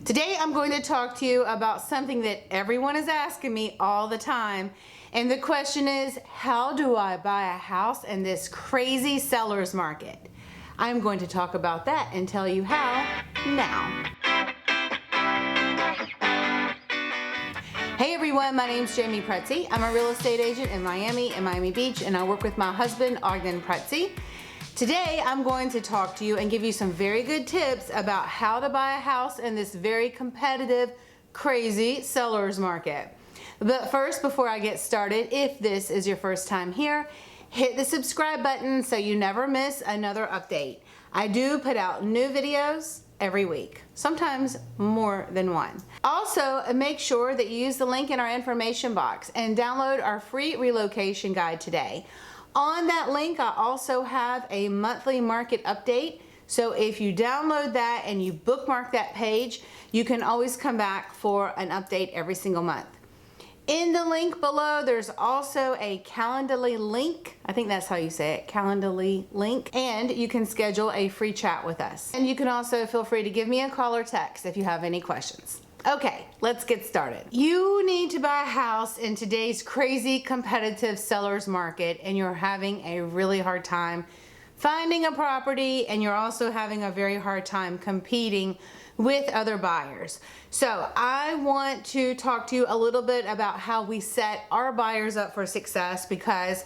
Today I'm going to talk to you about something that everyone is asking me all the time. And the question is, how do I buy a house in this crazy seller's market? I'm going to talk about that and tell you how now. Hey everyone, my name's Jamey Prezzi. I'm a real estate agent in Miami and Miami Beach, and I work with my husband, Ognjen Prezzi. Today, I'm going to talk to you and give you some very good tips about how to buy a house in this very competitive, crazy seller's market. But first, before I get started, if this is your first time here, hit the subscribe button so you never miss another update. I do put out new videos every week, sometimes more than one. Also, make sure that you use the link in our information box and download our free relocation guide today. On that link, I also have a monthly market update. So if you download that and you bookmark that page, you can always come back for an update every single month. In the link below, there's also a Calendly link. I think that's how you say it, Calendly link. And you can schedule a free chat with us. And you can also feel free to give me a call or text if you have any questions. Okay, let's get started. You need to buy a house in today's crazy competitive seller's market, and you're having a really hard time finding a property, and you're also having a very hard time competing with other buyers. So I want to talk to you a little bit about how we set our buyers up for success, because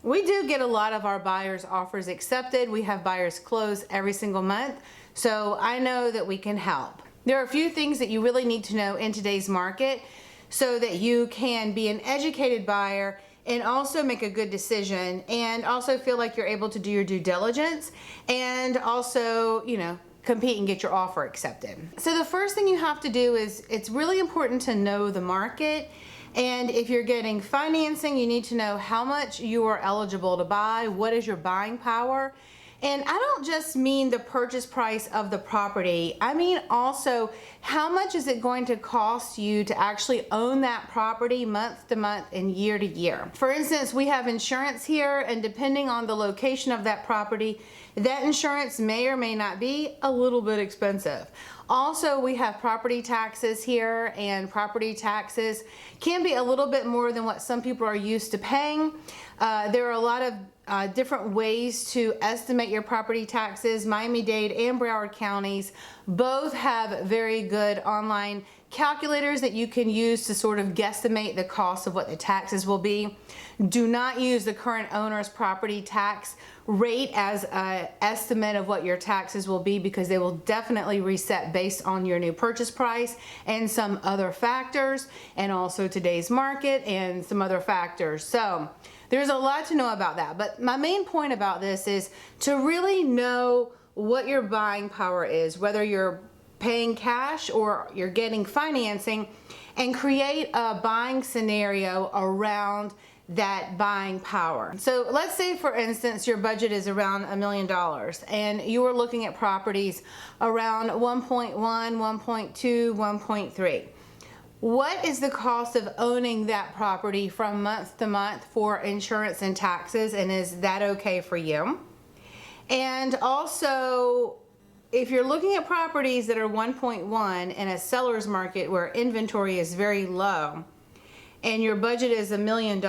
we do get a lot of our buyers' offers accepted. We have buyers close every single month, so I know that we can help. There are a few things that you really need to know in today's market so that you can be an educated buyer and also make a good decision, and also feel like you're able to do your due diligence, and also, compete and get your offer accepted. So the first thing you have to do is, it's really important to know the market. And if you're getting financing, you need to know how much you are eligible to buy, what is your buying power. And I don't just mean the purchase price of the property, I mean also how much is it going to cost you to actually own that property month to month and year to year. For instance, we have insurance here, and depending on the location of that property, that insurance may or may not be a little bit expensive. Also, we have property taxes here, and property taxes can be a little bit more than what some people are used to paying. There are a lot of different ways to estimate your property taxes. Miami-Dade and Broward counties both have very good online calculators that you can use to sort of guesstimate the cost of what the taxes will be. Do not use the current owner's property tax rate as an estimate of what your taxes will be, because they will definitely reset based on your new purchase price and some other factors, and also today's market and some other factors. So there's a lot to know about that. But my main point about this is to really know what your buying power is, whether you're paying cash or you're getting financing, and create a buying scenario around that buying power. So let's say, for instance, your budget is around $1 million and you are looking at properties around 1.1, 1.2, 1.3. What is the cost of owning that property from month to month for insurance and taxes, and is that okay for you? And also, if you're looking at properties that are 1.1 in a seller's market where inventory is very low, and your budget is $1 million,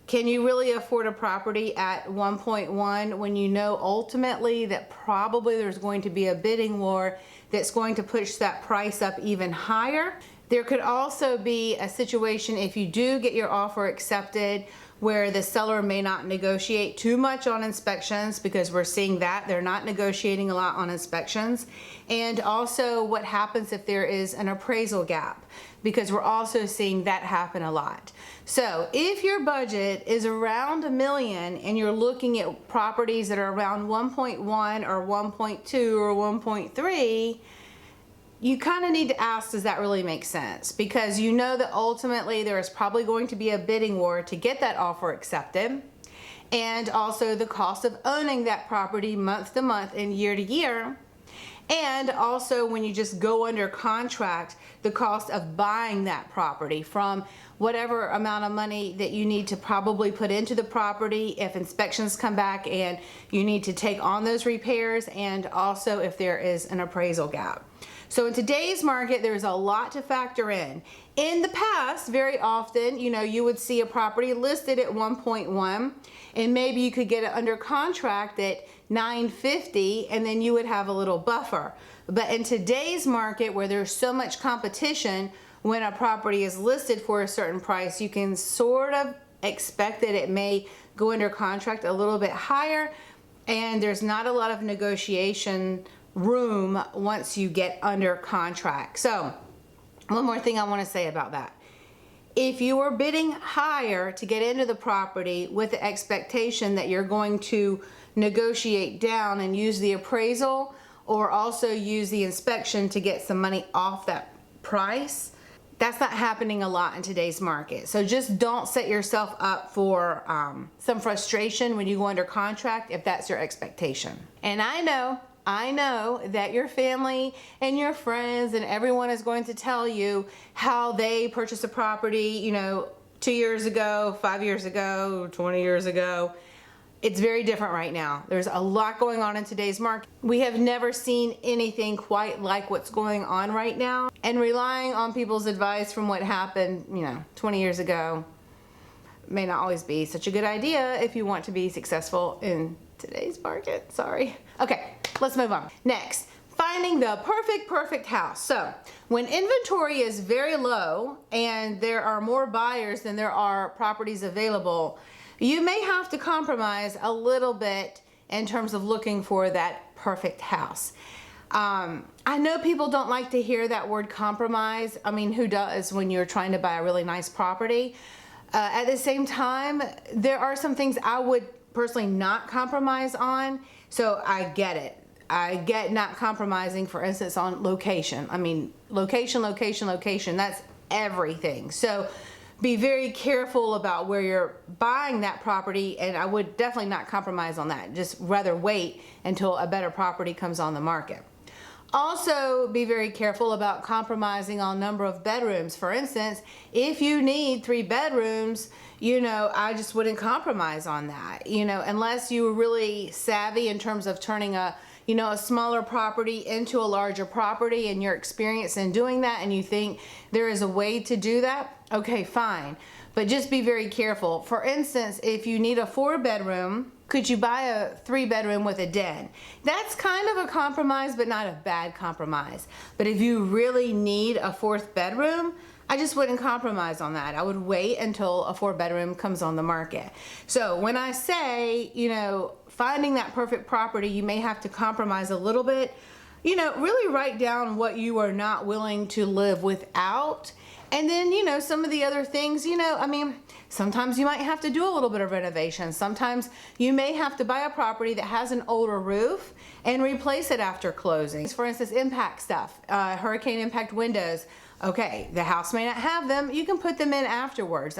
can you really afford a property at 1.1 when you know ultimately that probably there's going to be a bidding war that's going to push that price up even higher? There could also be a situation, if you do get your offer accepted, where the seller may not negotiate too much on inspections, because we're seeing that they're not negotiating a lot on inspections. And also what happens if there is an appraisal gap, because we're also seeing that happen a lot. So if your budget is around $1 million and you're looking at properties that are around 1.1 or 1.2 or 1.3, you kind of need to ask, does that really make sense? Because you know that ultimately there is probably going to be a bidding war to get that offer accepted, and also the cost of owning that property month to month and year to year. And also, when you just go under contract, the cost of buying that property, from whatever amount of money that you need to probably put into the property if inspections come back and you need to take on those repairs, and also if there is an appraisal gap. So in today's market, there's a lot to factor in. In the past, very often, you would see a property listed at 1.1 and maybe you could get it under contract at 950 and then you would have a little buffer. But in today's market where there's so much competition, when a property is listed for a certain price, you can sort of expect that it may go under contract a little bit higher, and there's not a lot of negotiation room once you get under contract. So one more thing I want to say about that. If you are bidding higher to get into the property with the expectation that you're going to negotiate down and use the appraisal or also use the inspection to get some money off that price, that's not happening a lot in today's market. So just don't set yourself up for some frustration when you go under contract if that's your expectation. And I know that your family and your friends and everyone is going to tell you how they purchased a property, 2 years ago, 5 years ago, 20 years ago. It's very different right now. There's a lot going on in today's market. We have never seen anything quite like what's going on right now. And relying on people's advice from what happened, 20 years ago may not always be such a good idea if you want to be successful in today's market. Sorry. Okay, let's move on. Next, finding the perfect house. So when inventory is very low and there are more buyers than there are properties available, you may have to compromise a little bit in terms of looking for that perfect house. I know people don't like to hear that word compromise. I mean, who does when you're trying to buy a really nice property? At the same time, there are some things I would personally not compromise on. So I get it. I get not compromising, for instance, on location. I mean, location, that's everything. So be very careful about where you're buying that property, and I would definitely not compromise on that. Just rather wait until a better property comes on the market. Also, be very careful about compromising on number of bedrooms. For instance, if you need 3 bedrooms, I just wouldn't compromise on that, unless you were really savvy in terms of turning a smaller property into a larger property and your experience in doing that, and you think there is a way to do that, okay, fine. But just be very careful. For instance, if you need a 4-bedroom, could you buy a 3-bedroom with a den? That's kind of a compromise, but not a bad compromise. But if you really need a 4th bedroom, I just wouldn't compromise on that. I would wait until a 4-bedroom comes on the market. So when I say, finding that perfect property, you may have to compromise a little bit. Really write down what you are not willing to live without. And then, some of the other things, sometimes you might have to do a little bit of renovation. Sometimes you may have to buy a property that has an older roof and replace it after closing. For instance, impact stuff, hurricane impact windows. Okay, the house may not have them. You can put them in afterwards.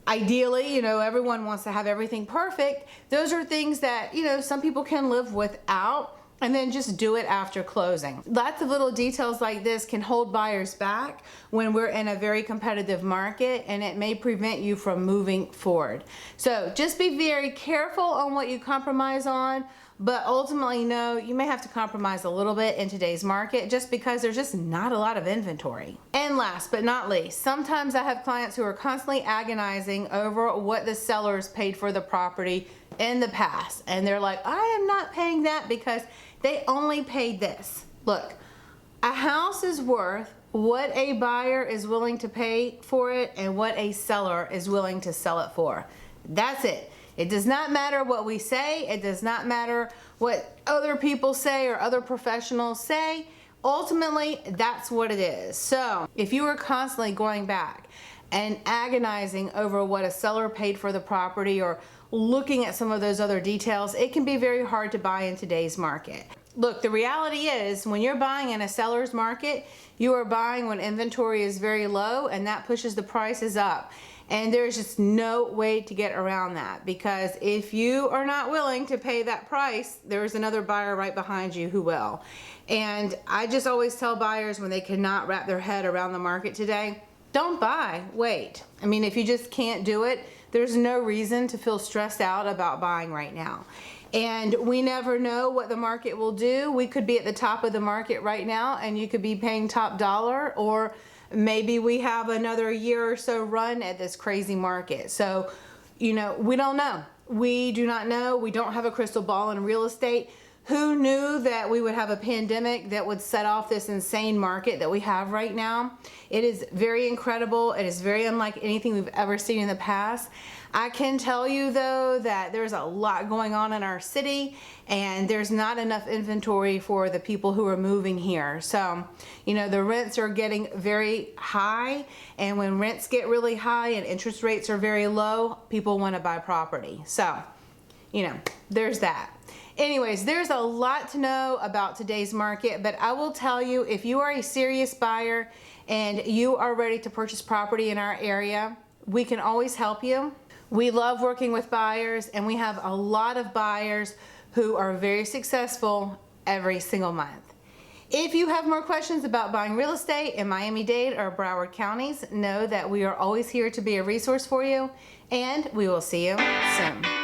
Ideally, everyone wants to have everything perfect. Those are things that, some people can live without, and then just do it after closing. Lots of little details like this can hold buyers back when we're in a very competitive market, and it may prevent you from moving forward. So just be very careful on what you compromise on, but ultimately, no, you may have to compromise a little bit in today's market just because there's just not a lot of inventory. And last but not least, sometimes I have clients who are constantly agonizing over what the sellers paid for the property in the past. And they're like, I am not paying that because they only paid this. Look, a house is worth what a buyer is willing to pay for it and what a seller is willing to sell it for. That's it. It does not matter what we say. It does not matter what other people say or other professionals say. Ultimately, that's what it is. So if you are constantly going back and agonizing over what a seller paid for the property or looking at some of those other details, it can be very hard to buy in today's market. Look, the reality is when you're buying in a seller's market, you are buying when inventory is very low, and that pushes the prices up. And there's just no way to get around that, because if you are not willing to pay that price, there's another buyer right behind you who will. And I just always tell buyers when they cannot wrap their head around the market today, don't buy, wait. If you just can't do it, there's no reason to feel stressed out about buying right now. And we never know what the market will do. We could be at the top of the market right now and you could be paying top dollar, or maybe we have another year or so run at this crazy market. So, you know, we don't know. We do not know. We don't have a crystal ball in real estate. Who knew that we would have a pandemic that would set off this insane market that we have right now? It is very incredible. It is very unlike anything we've ever seen in the past. I can tell you though that there's a lot going on in our city and there's not enough inventory for the people who are moving here. So, you know, the rents are getting very high, and when rents get really high and interest rates are very low, people want to buy property. So, you know, there's that. Anyways, there's a lot to know about today's market, but I will tell you, if you are a serious buyer and you are ready to purchase property in our area, we can always help you. We love working with buyers, and we have a lot of buyers who are very successful every single month. If you have more questions about buying real estate in Miami-Dade or Broward counties, know that we are always here to be a resource for you, and we will see you soon.